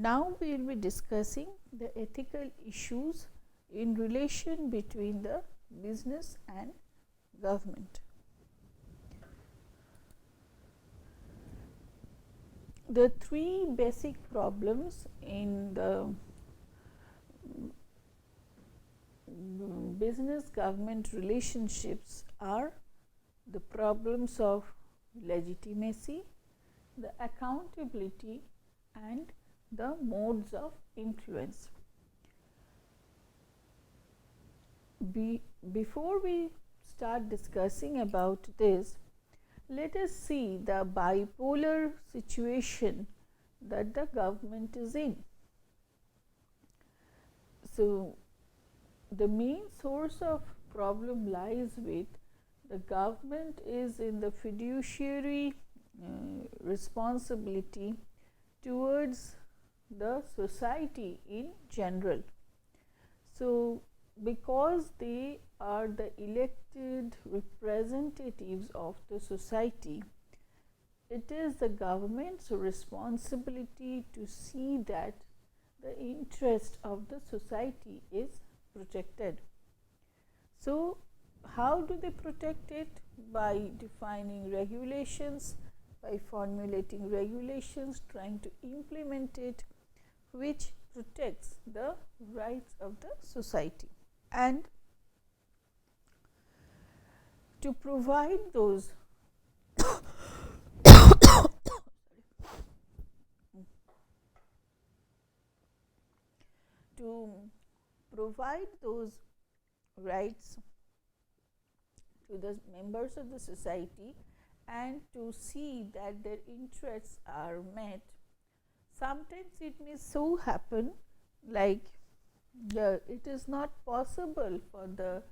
Now we will be discussing the ethical issues in relation between the business and government. The three basic problems in the business government relationships are the problems of legitimacy, the accountability, and the modes of influence. Before we start discussing about this, let us see the bipolar situation that the government is in. So, the main source of problem lies with the government is in the fiduciary responsibility towards the society in general. So, because they are the elected representatives of the society, it is the government's responsibility to see that the interest of the society is protected. So, how do they protect it? By defining regulations, by formulating regulations, trying to implement it, which protects the rights of the society. And to provide those to provide those rights to the members of the society and to see that their interests are met, sometimes it may so happen like it is not possible for the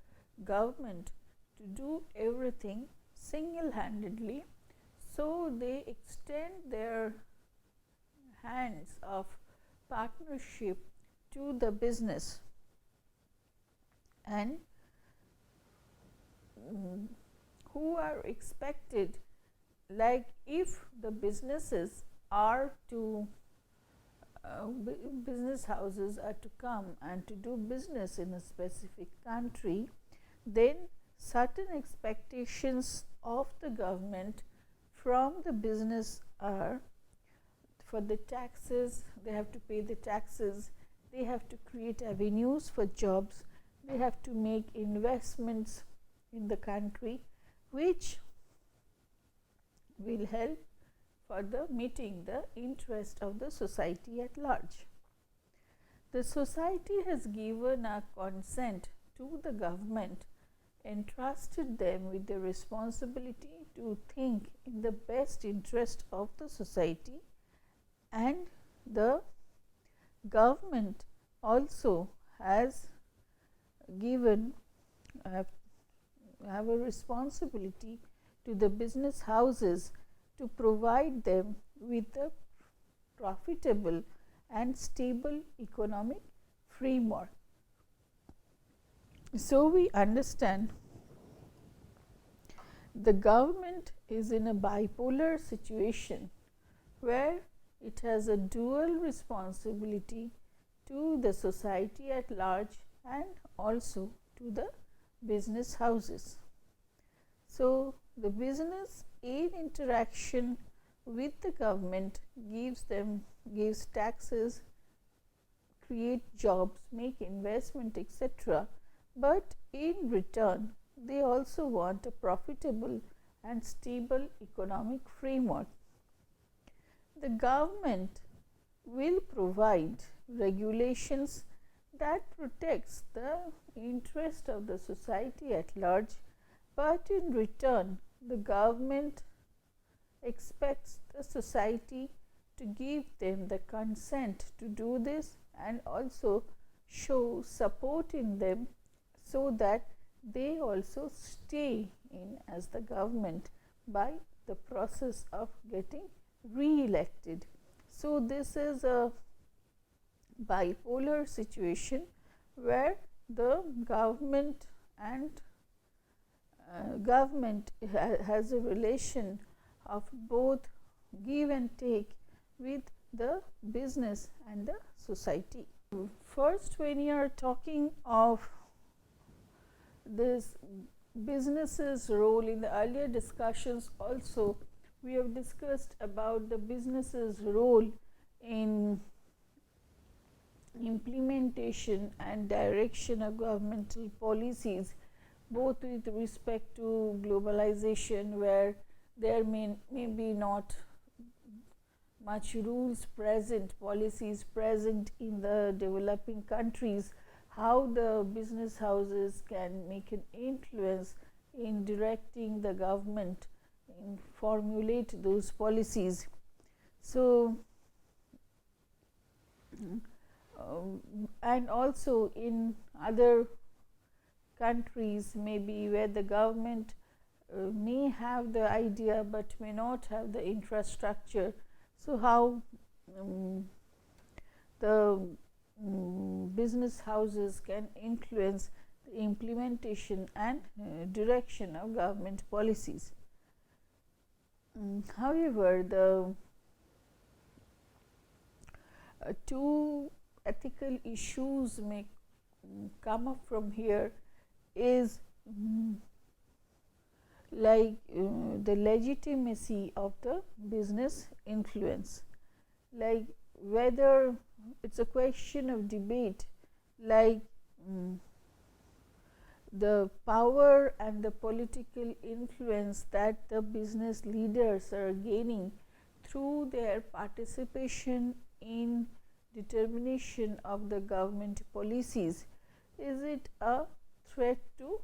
government to do everything single-handedly, so they extend their hands of partnership to the business, and who are expected, like if the businesses are to business houses are to come and to do business in a specific country, then certain expectations of the government from the business are for the taxes. They have to pay the taxes, they have to create avenues for jobs, they have to make investments in the country, which will help for the meeting the interest of the society at large. The society has given a consent to the government, entrusted them with the responsibility to think in the best interest of the society, and the government also has given have a responsibility to the business houses to provide them with a profitable and stable economic framework. So, we understand the government is in a bipolar situation where it has a dual responsibility to the society at large and also to the business houses. So, the business in interaction with the government gives taxes, create jobs, make investment, etc. But in return, they also want a profitable and stable economic framework. The government will provide regulations that protects the interest of the society at large, but in return the government expects the society to give them the consent to do this and also show support in them, so that they also stay in as the government by the process of getting re-elected. So, this is a bipolar situation where the government and government has a relation of both give and take with the business and the society. First, when you are talking of this business's role, in the earlier discussions also we have discussed about the business's role in implementation and direction of governmental policies, both with respect to globalization, where there may be not much rules present, policies present in the developing countries, how the business houses can make an influence in directing the government and formulate those policies. So, and also in other countries, maybe where the government may have the idea but may not have the infrastructure. So, how the business houses can influence the implementation and direction of government policies. However, the two ethical issues may come up from here is like the legitimacy of the business influence, like whether it's a question of debate, like the power and the political influence that the business leaders are gaining through their participation in determination of the government policies. Is it a threat to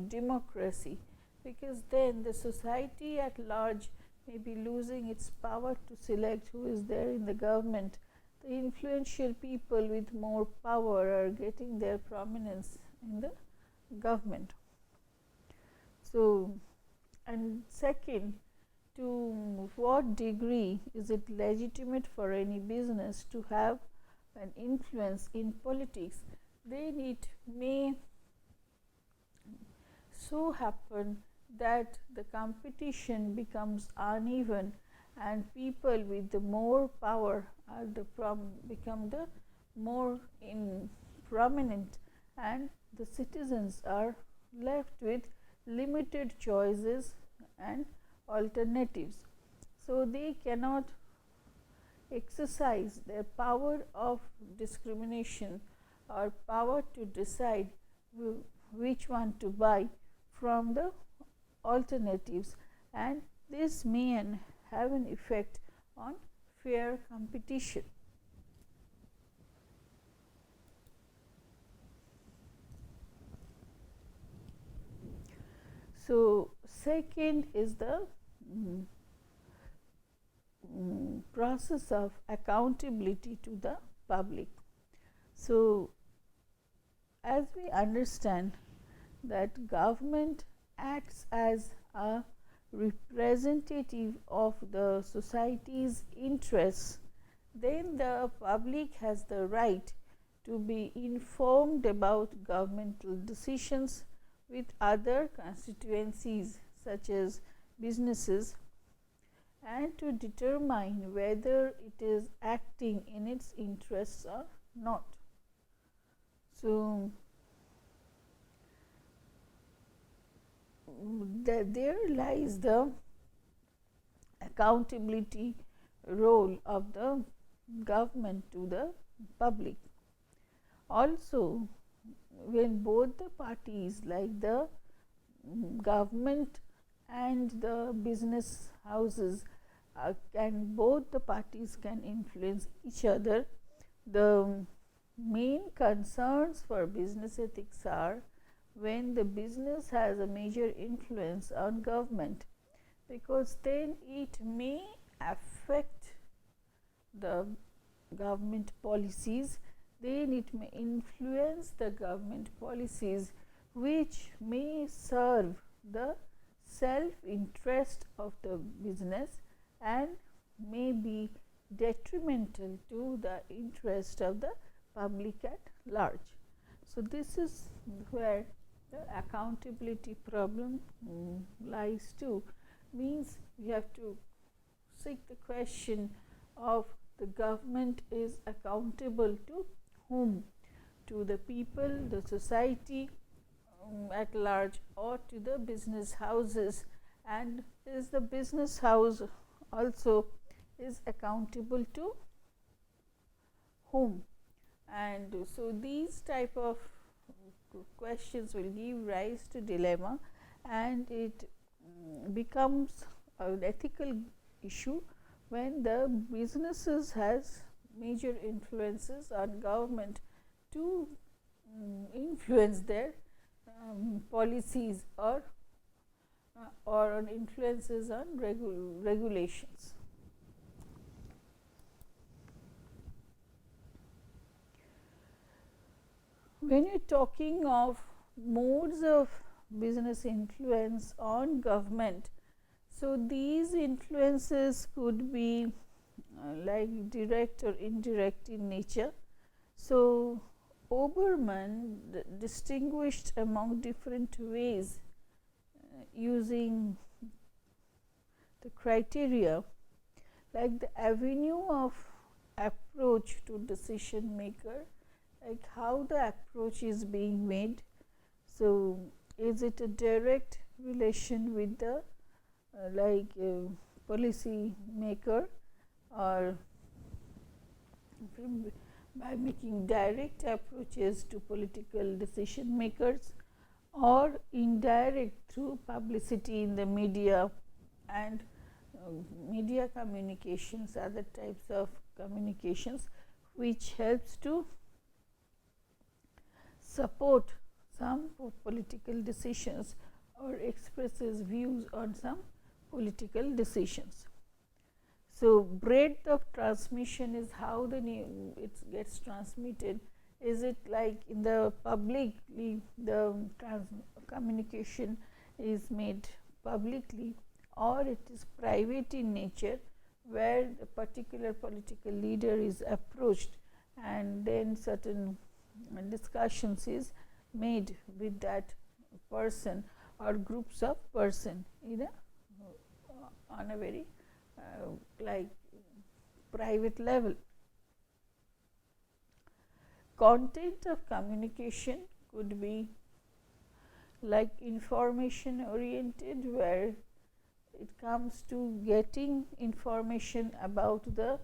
democracy? Because then the society at large may be losing its power to select who is there in the government. The influential people with more power are getting their prominence in the government. So, and second, to what degree is it legitimate for any business to have an influence in politics? Then it may so happen that the competition becomes uneven and people with the more power are become the more prominent, and the citizens are left with limited choices and alternatives. So, they cannot exercise their power of discrimination or power to decide which one to buy from the alternatives, and this may have an effect on fair competition. So, second is the process of accountability to the public. So, as we understand that government acts as a representative of the society's interests, then the public has the right to be informed about governmental decisions with other constituencies such as businesses, and to determine whether it is acting in its interests or not. So, there lies the accountability role of the government to the public. Also, when both the parties, like the government and the business houses, both the parties can influence each other, the main concerns for business ethics are when the business has a major influence on government, because then it may affect the government policies, then it may influence the government policies which may serve the self-interest of the business and may be detrimental to the interest of the public at large. So, this is where the accountability problem lies too, means we have to seek the question of the government is accountable to whom? To the people, the society at large, or to the business houses, and is the business house also is accountable to whom? And so these type of questions will give rise to dilemma, and it becomes an ethical issue when the businesses has major influences on government to influence their policies or on influences on regulations. When you are talking of modes of business influence on government, so these influences could be like direct or indirect in nature. So Obermann distinguished among different ways using the criteria, like the avenue of approach to decision maker, like how the approach is being made. So is it a direct relation with the policy maker, or by making direct approaches to political decision makers, or indirect through publicity in the media and media communications, other types of communications, which helps to support some political decisions or expresses views on some political decisions. So breadth of transmission is how it gets transmitted. Is it like in the publicly, the communication is made publicly, or it is private in nature, where a particular political leader is approached and then certain discussions is made with that person or groups of person on a very private level. Content of communication could be like information oriented, where it comes to getting information about the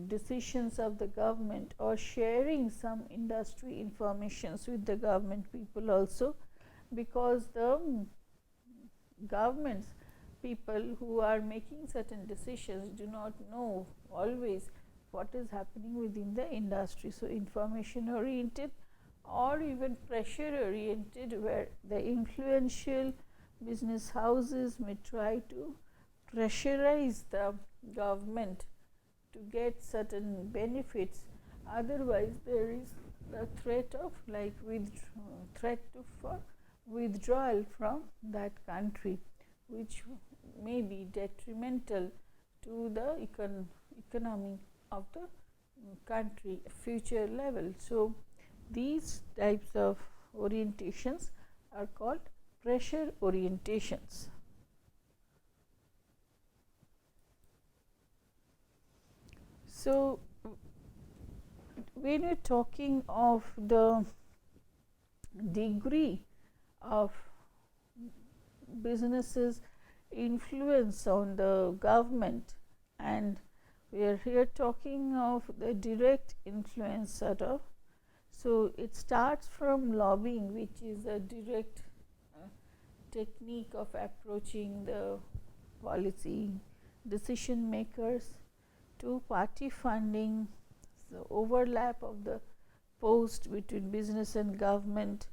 decisions of the government, or sharing some industry informations with the government people also, because the governments people who are making certain decisions do not know always what is happening within the industry. So information oriented or even pressure oriented, where the influential business houses may try to pressurize the government to get certain benefits. Otherwise there is the threat of for withdrawal from that country, which may be detrimental to the economy of the country future level. So these types of orientations are called pressure orientations. So when we are talking of the degree of businesses influence on the government, and we are here talking of the direct influence sort of. So it starts from lobbying, which is a direct technique of approaching the policy decision makers, to party funding, the overlap of the post between business and government,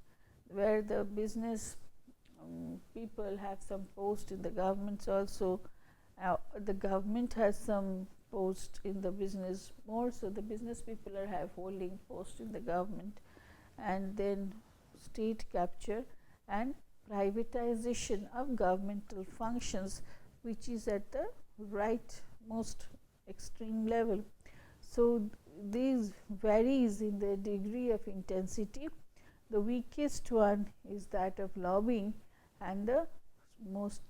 where the business people have some post in the governments also. The government has some post in the business more, so the business people have holding post in the government. And then state capture and privatization of governmental functions, which is at the right most extreme level. So these varies in the degree of intensity. The weakest one is that of lobbying, and the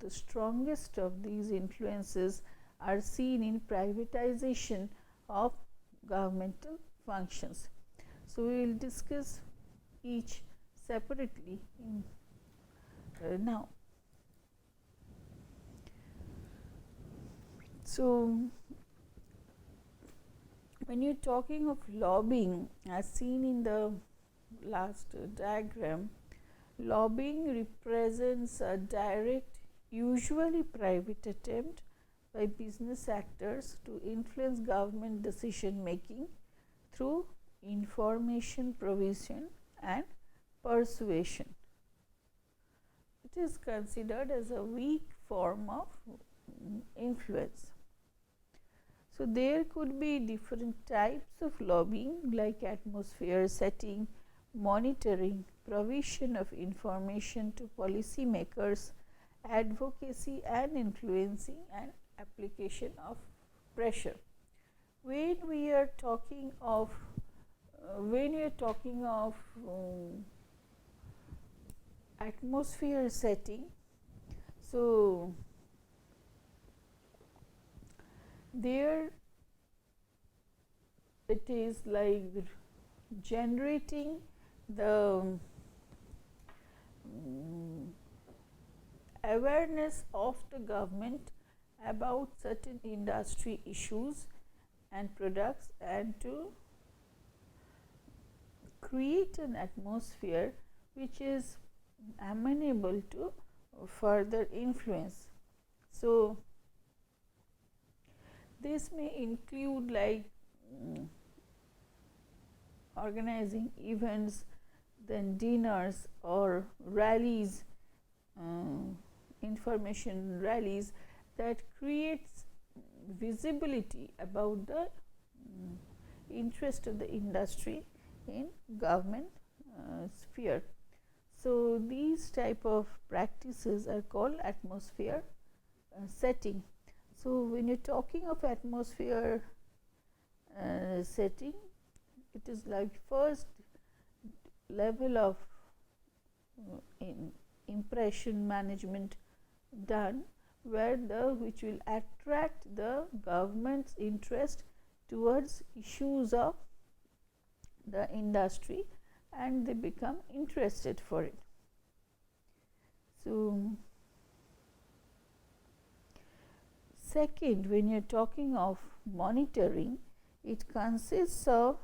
strongest of these influences are seen in privatization of governmental functions. So, we will discuss each separately now. So, when you are talking of lobbying, as seen in the last diagram, lobbying represents a direct, usually private attempt by business actors to influence government decision making through information provision and persuasion. It is considered as a weak form of influence. So, there could be different types of lobbying like atmosphere setting, monitoring, provision of information to policy makers, advocacy and influencing, and application of pressure. When we are talking of atmosphere setting, so there it is like generating the awareness of the government about certain industry issues and products, and to create an atmosphere which is amenable to further influence. So, this may include like organizing events, then dinners or rallies, information rallies that creates visibility about the interest of the industry in government sphere. So, these type of practices are called atmosphere setting. So, when you are talking of atmosphere setting, it is like first level of impression management done, where which will attract the government's interest towards issues of the industry, and they become interested for it. So, second, when you are talking of monitoring, it consists of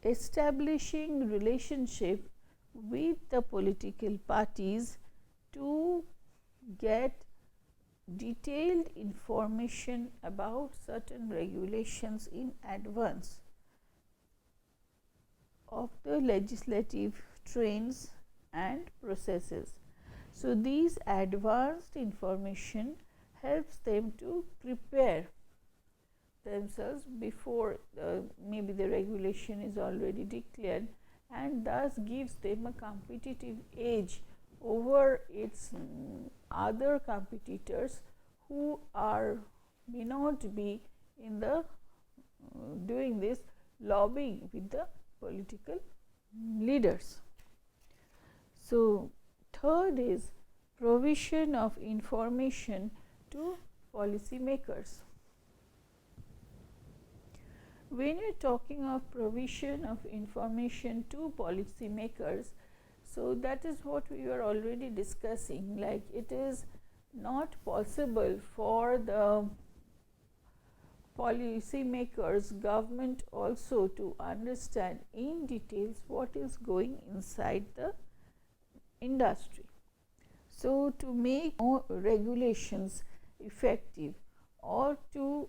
establishing relationship with the political parties to get detailed information about certain regulations in advance of the legislative trains and processes. So, these advanced information helps them to prepare themselves before maybe the regulation is already declared, and thus gives them a competitive edge over its other competitors who may not be in the doing this lobbying with the political leaders. So, third is provision of information to policy makers. When you are talking of provision of information to policy makers, so that is what we were already discussing, like it is not possible for the policy makers, government also to understand in details what is going inside the industry. So, to make more regulations effective or to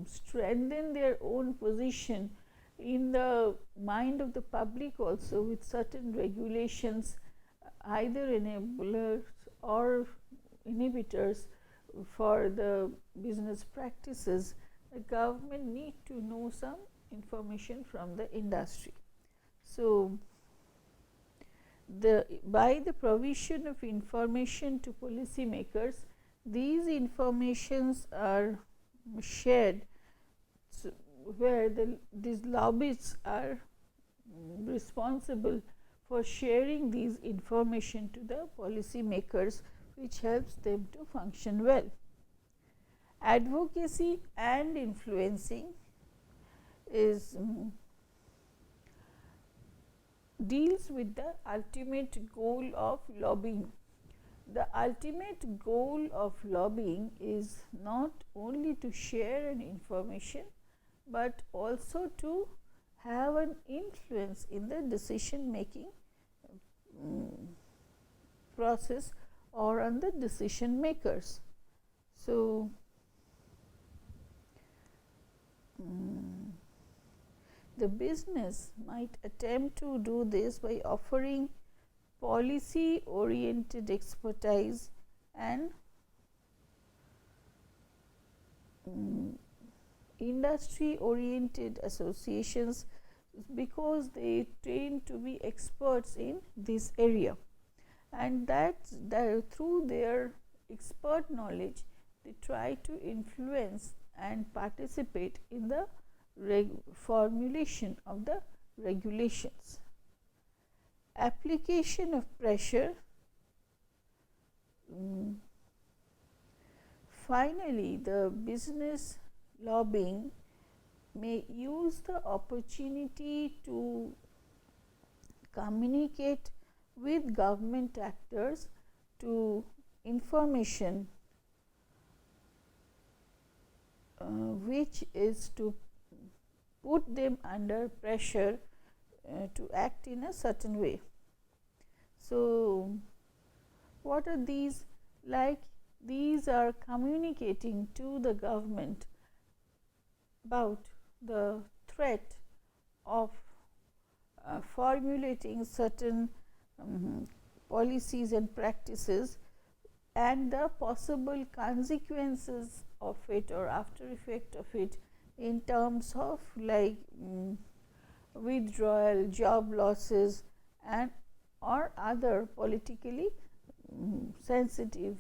strengthen their own position in the mind of the public also with certain regulations, either enablers or inhibitors for the business practices, the government need to know some information from the industry. So, by the provision of information to policy makers, these informations are shared, so where these lobbyists are responsible for sharing these information to the policy makers, which helps them to function well. Advocacy and influencing is deals with the ultimate goal of lobbying. The ultimate goal of lobbying is not only to share an information, but also to have an influence in the decision making process or on the decision makers. So, the business might attempt to do this by offering policy oriented expertise and industry oriented associations, because they tend to be experts in this area, and that through their expert knowledge they try to influence and participate in the formulation of the regulations. Application of pressure. Finally, the business lobbying may use the opportunity to communicate with government actors to information which is to put them under pressure to act in a certain way. So, what are these like? These are communicating to the government about the threat of formulating certain policies and practices and the possible consequences of it or after effect of it in terms of like withdrawal, job losses and or other politically sensitive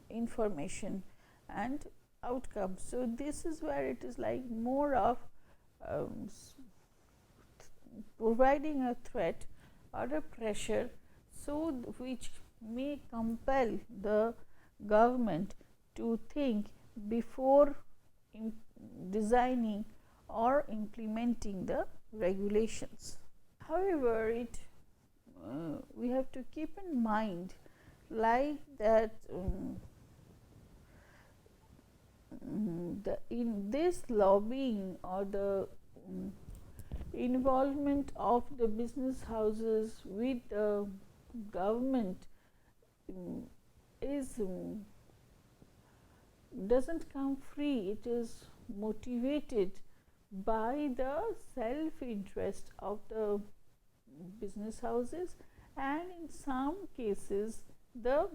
information and outcomes. So, this is where it is like more of providing a threat or a pressure, so which may compel the government to think before designing or implementing the regulations. However, we have to keep in mind like that in this lobbying or the involvement of the business houses with the government is doesn't come free. It is motivated by the self interest of the business houses and in some cases the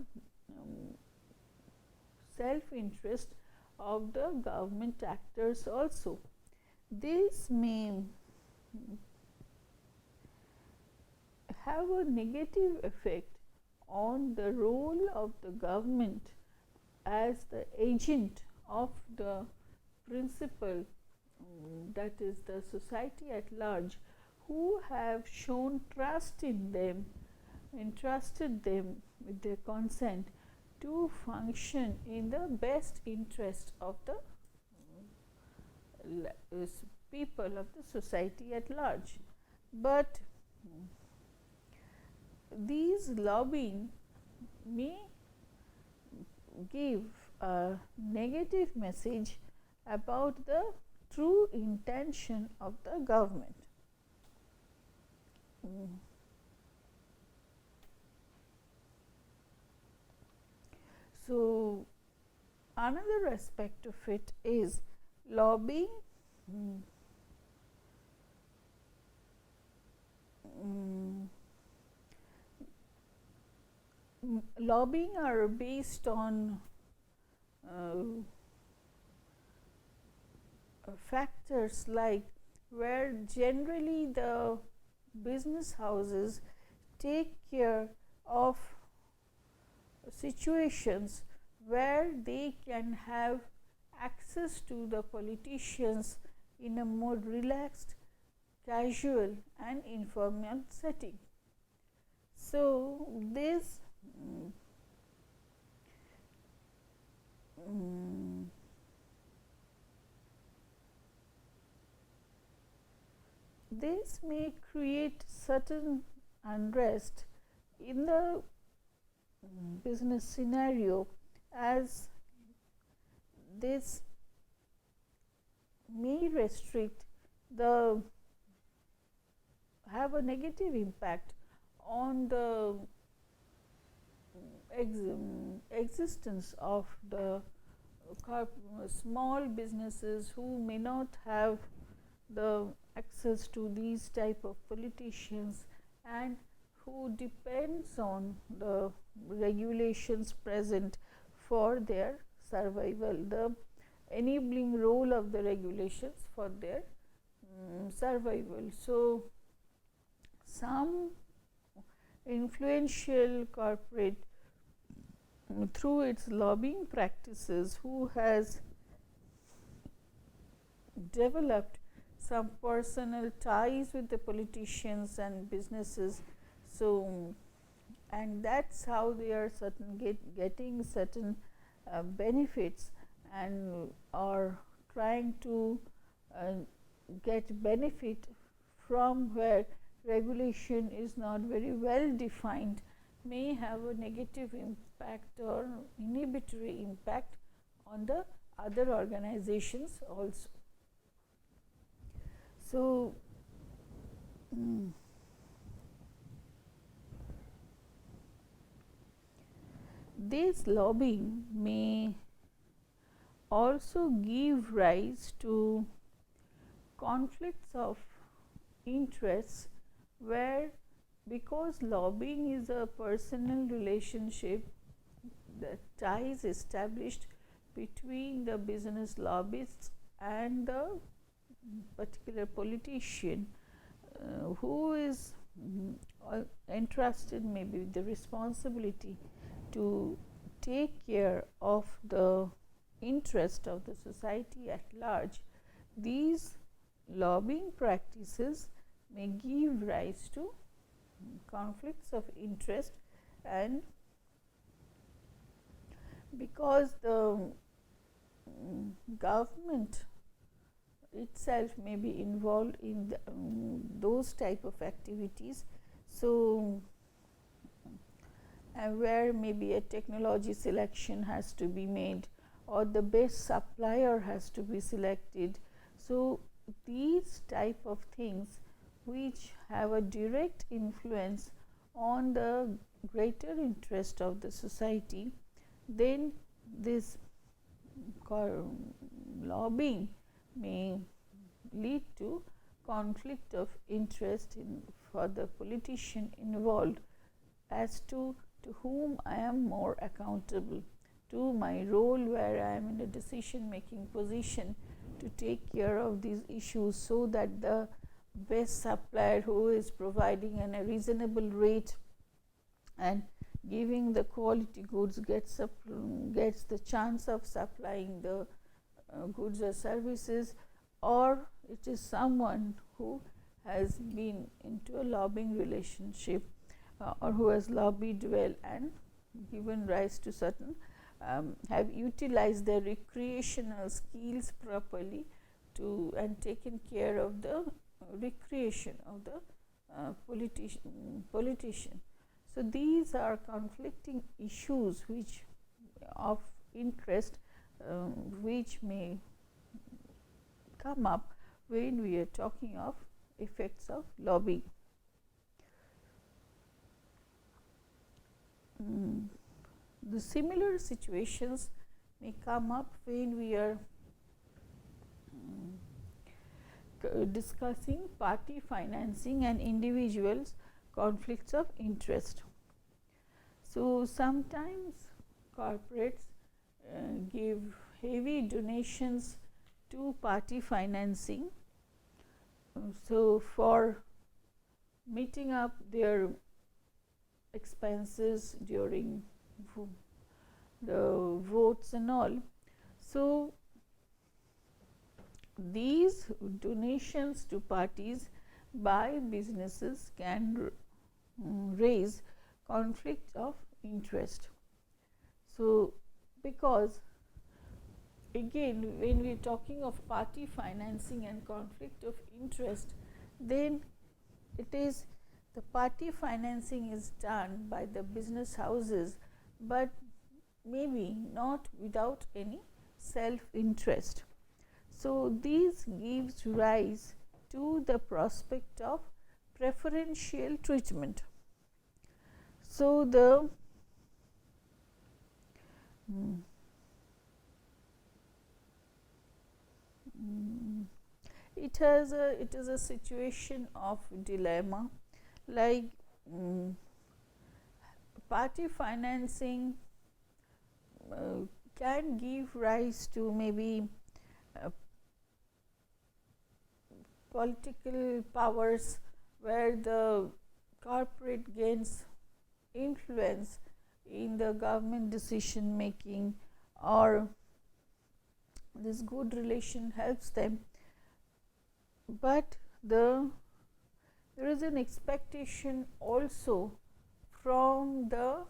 self interest of the government actors also. This may have a negative effect on the role of the government as the agent of the principal, that is the society at large, who have shown trust in them, entrusted them with their consent to function in the best interest of the people of the society at large. But these lobbying may give a negative message about the true intention of the government. So, another aspect of it is lobbying lobbying are based on factors like where generally the business houses take care of situations where they can have access to the politicians in a more relaxed, casual and informal setting. So, this this may create certain unrest in the business scenario, as this may restrict the have a negative impact on the existence of the small businesses who may not have the access to these type of politicians and who depends on the regulations present for their survival, the enabling role of the regulations for their survival. So, some influential corporate through its lobbying practices who has developed some personal ties with the politicians and businesses. So, and that's how they are getting certain benefits and are trying to get benefit from where regulation is not very well defined, may have a negative impact or inhibitory impact on the other organizations also. So, this lobbying may also give rise to conflicts of interests, where because lobbying is a personal relationship, the ties established between the business lobbyists and the particular politician who is entrusted maybe with the responsibility to take care of the interest of the society at large, these lobbying practices may give rise to conflicts of interest, and because the government itself may be involved in those type of activities. So, where maybe a technology selection has to be made or the best supplier has to be selected. So, these type of things which have a direct influence on the greater interest of the society, then this lobbying may lead to conflict of interest for the politician involved as to whom I am more accountable, to my role where I am in a decision making position to take care of these issues, so that the best supplier who is providing a reasonable rate and giving the quality goods gets the chance of supplying the goods or services, or it is someone who has been into a lobbying relationship or who has lobbied well and given rise to certain have utilized their recreational skills properly to and taken care of the recreation of the politician. So, these are conflicting issues which of interest which may come up when we are talking of effects of lobbying. The similar situations may come up when we are discussing party financing and individuals' conflicts of interest. So, sometimes corporates give heavy donations to party financing. So, for meeting up their expenses during the votes and all. So, these donations to parties by businesses can raise conflict of interest. So, because again when we are talking of party financing and conflict of interest, then it is the party financing is done by the business houses, but maybe not without any self interest. So, this gives rise to the prospect of preferential treatment. So, it is a situation of dilemma, like party financing can give rise to maybe uh, political powers where the corporate gains influence in the government decision making, or this good relation helps them, but there is an expectation also from the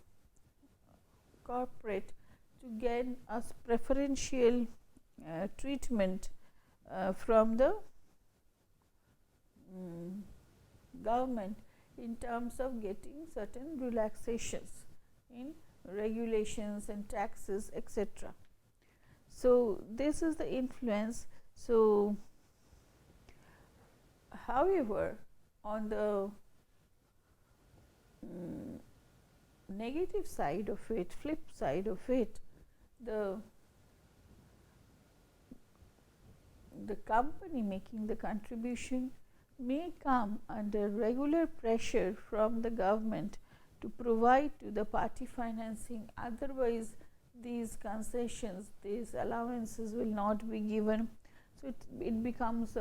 corporate to get a preferential treatment from the government in terms of getting certain relaxations in regulations and taxes, etc. So, this is the influence. So, however, on the negative side of it, flip side of it, the company making the contribution may come under regular pressure from the government to provide to the party financing. Otherwise, these concessions, these allowances will not be given. So, it becomes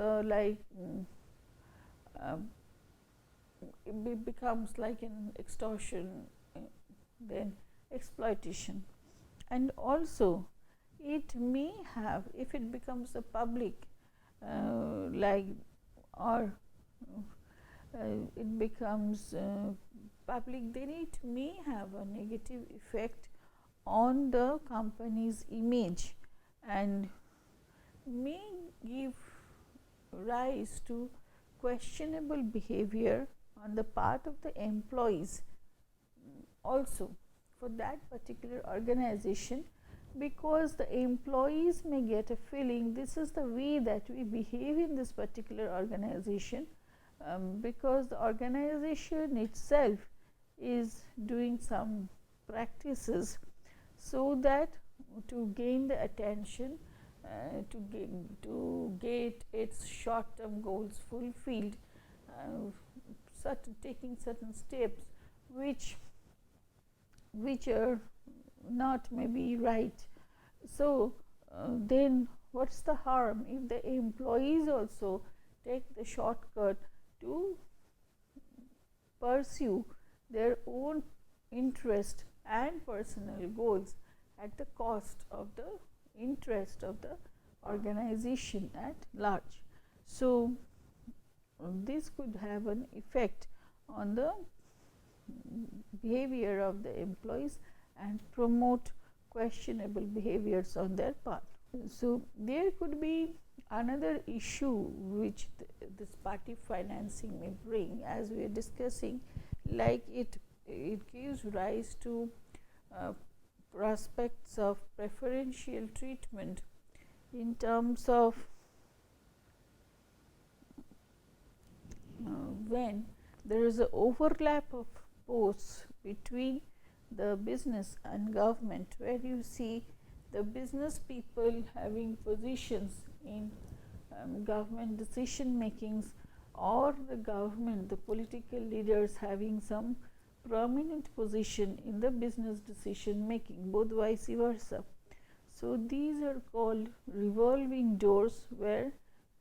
it becomes like an extortion, then exploitation. And also it may have, if it becomes a public or it becomes public, then it may have a negative effect on the company's image and may give rise to questionable behavior on the part of the employees also for that particular organization, because the employees may get a feeling this is the way that we behave in this particular organization, because the organization itself is doing some practices so that to gain the attention, to get its short term goals fulfilled, taking certain steps which are not maybe right. So, then what's the harm if the employees also take the shortcut to pursue their own interest and personal goals at the cost of the interest of the organization at large. So, this could have an effect on the behavior of the employees and promote questionable behaviors on their part. So, there could be another issue which this party financing may bring, as we are discussing, like it gives rise to prospects of preferential treatment in terms of when there is an overlap of posts between the business and government, where you see the business people having positions in government decision makings, or the government, the political leaders having some prominent position in the business decision making, both vice versa. So, these are called revolving doors, where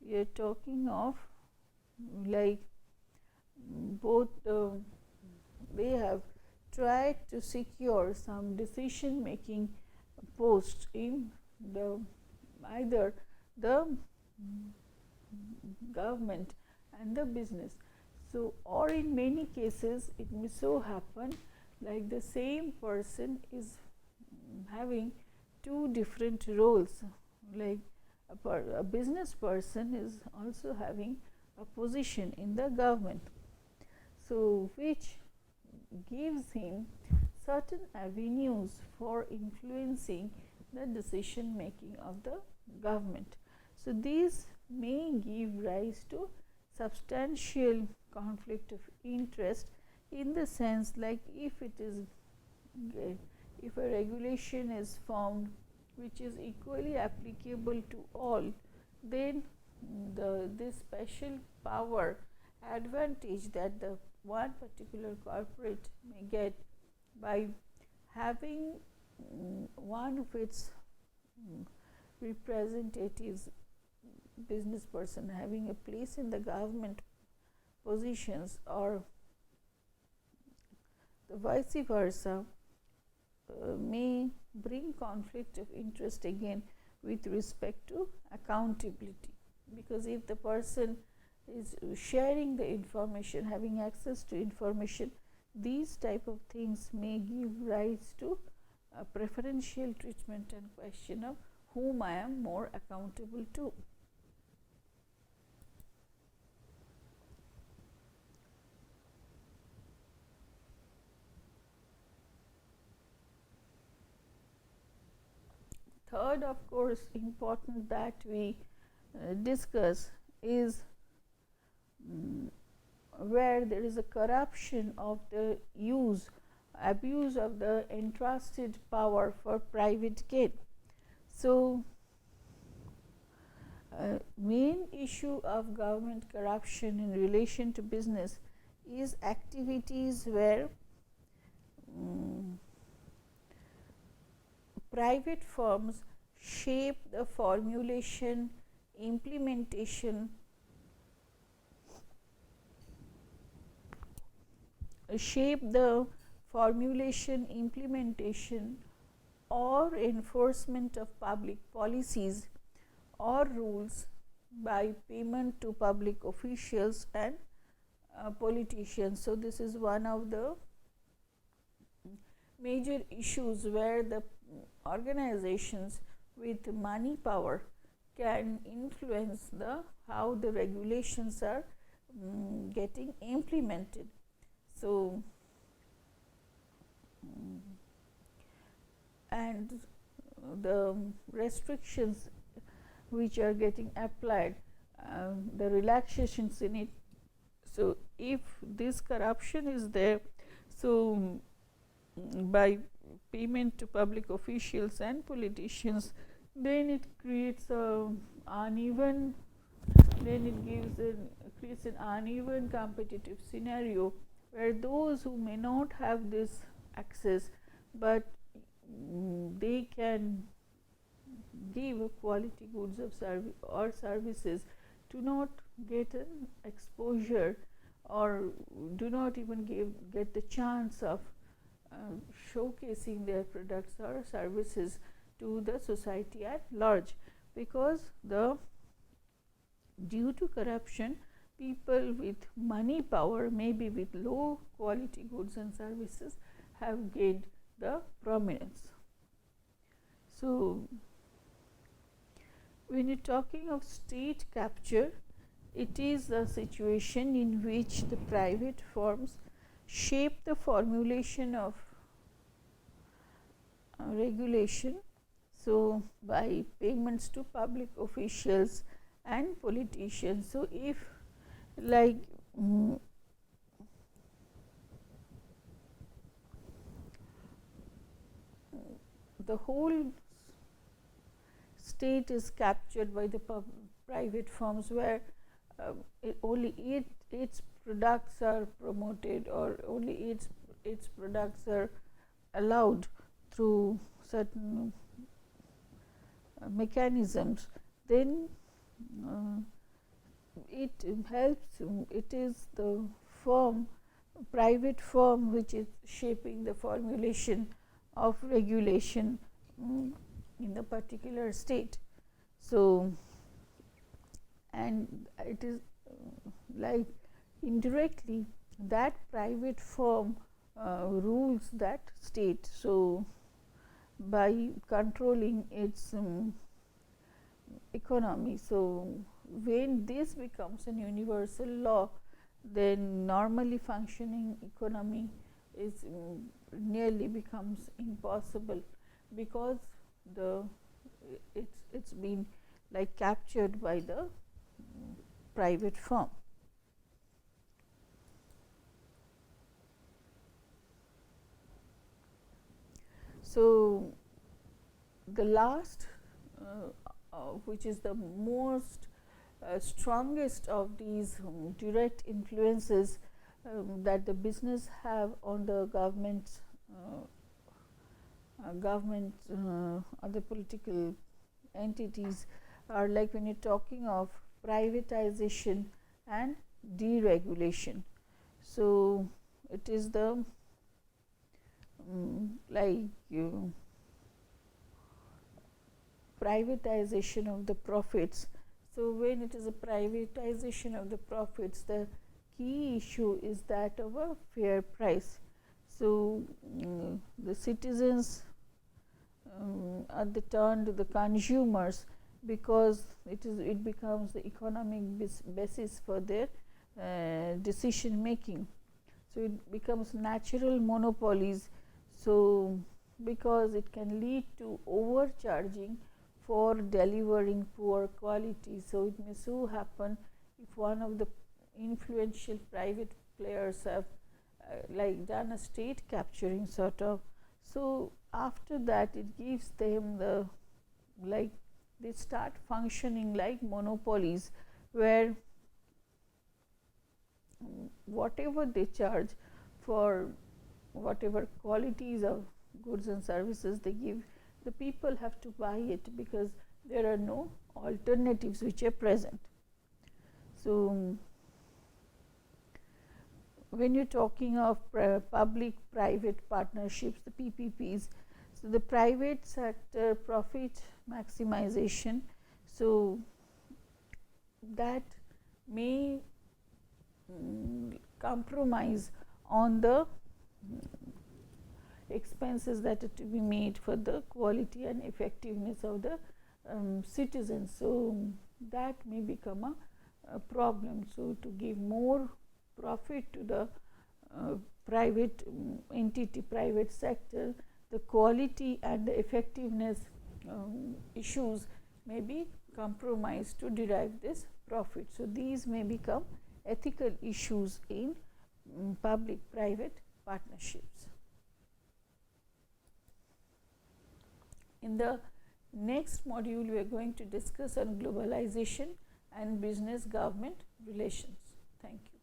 we are talking of like both they have tried to secure some decision making post in the either the government and the business. So, or in many cases it may so happen like the same person is having two different roles, like a business person is also having a position in the government, so which gives him certain avenues for influencing the decision making of the government. So these may give rise to substantial conflict of interest, in the sense like if a regulation is formed which is equally applicable to all, then this special power advantage that the one particular corporate may get by having one of its representatives, business person, having a place in the government positions, or the vice versa, may bring conflict of interest again with respect to accountability, because if the person is sharing the information, having access to information, these type of things may give rise to preferential treatment and question of whom I am more accountable to. Third, of course, important that we discuss is where there is a corruption of the abuse of the entrusted power for private gain. So, main issue of government corruption in relation to business is activities where private firms shape the formulation, implementation, or enforcement of public policies or rules by payment to public officials and politicians. So this is one of the major issues where the organizations with money power can influence how the regulations are getting implemented. So, and the restrictions which are getting applied, the relaxations in it. So, if this corruption is there, so by payment to public officials and politicians, then it creates creates an uneven competitive scenario where those who may not have this access but they can give quality goods or services do not get an exposure or do not even get the chance of showcasing their products or services to the society at large, because due to corruption, people with money power, maybe with low quality goods and services, have gained the prominence. So, when you're talking of state capture, it is a situation in which the private firms shape the formulation of regulation, so by payments to public officials and politicians. So, if like the whole state is captured by the private firms where only its products are promoted or only its products are allowed through certain mechanisms, then it helps, it is the private firm which is shaping the formulation of regulation in the particular state. So, and it is like indirectly that private firm rules that state. So, by controlling its economy, so when this becomes an universal law, then normally functioning economy is nearly becomes impossible, because the it's been like captured by the private firm. So, the last which is the most strongest of these direct influences that the business have on the government other political entities are like when you're talking of privatization and deregulation. So, it is the privatization of the profits. So, when it is a privatization of the profits, the key issue is that of a fair price. So, the citizens are the turn to the consumers, because it becomes the economic basis for their decision making. So, it becomes natural monopolies. So, because it can lead to overcharging for delivering poor quality. So, it may so happen if one of the influential private players have like done a state capturing sort of. So, after that it gives them the like they start functioning like monopolies, where whatever they charge for whatever qualities of goods and services they give, the people have to buy it, because there are no alternatives which are present. So, when you're talking of public private partnerships, the PPPs, so the private sector profit maximization, so that may compromise on the expenses that are to be made for the quality and effectiveness of the citizens. So, that may become a problem. So, to give more profit to the private entity, private sector, the quality and the effectiveness issues may be compromised to derive this profit. So, these may become ethical issues in public private partnerships. In the next module, we are going to discuss on globalization and business government relations. Thank you.